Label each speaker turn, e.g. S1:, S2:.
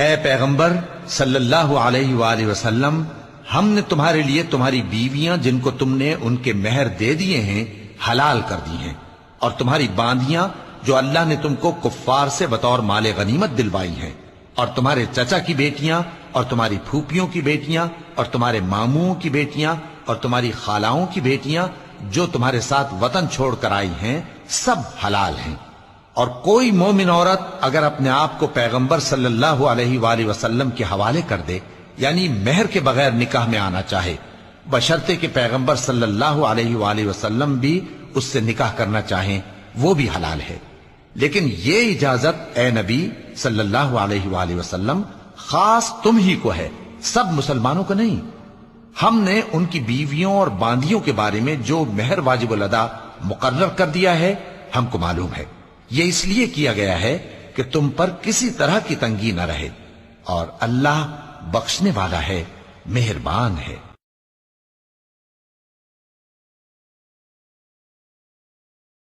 S1: اے پیغمبر صلی اللہ علیہ وآلہ وسلم، ہم نے تمہارے لیے تمہاری بیویاں جن کو تم نے ان کے مہر دے دیے ہیں حلال کر دی ہیں، اور تمہاری باندیاں جو اللہ نے تم کو کفار سے بطور مال غنیمت دلوائی ہیں، اور تمہارے چچا کی بیٹیاں اور تمہاری پھوپھیوں کی بیٹیاں اور تمہارے ماموں کی بیٹیاں اور تمہاری خالاؤں کی بیٹیاں جو تمہارے ساتھ وطن چھوڑ کر آئی ہیں، سب حلال ہیں۔ اور کوئی مومن عورت اگر اپنے آپ کو پیغمبر صلی اللہ علیہ وآلہ وسلم کے حوالے کر دے، یعنی مہر کے بغیر نکاح میں آنا چاہے، بشرطے کہ پیغمبر صلی اللہ علیہ وآلہ وسلم بھی اس سے نکاح کرنا چاہیں، وہ بھی حلال ہے۔ لیکن یہ اجازت اے نبی صلی اللہ علیہ وآلہ وسلم خاص تم ہی کو ہے، سب مسلمانوں کو نہیں۔ ہم نے ان کی بیویوں اور باندیوں کے بارے میں جو مہر واجب الادا مقرر کر دیا ہے ہم کو معلوم ہے، یہ اس لیے کیا گیا ہے کہ تم پر کسی طرح کی تنگی نہ رہے، اور اللہ بخشنے والا ہے، مہربان ہے۔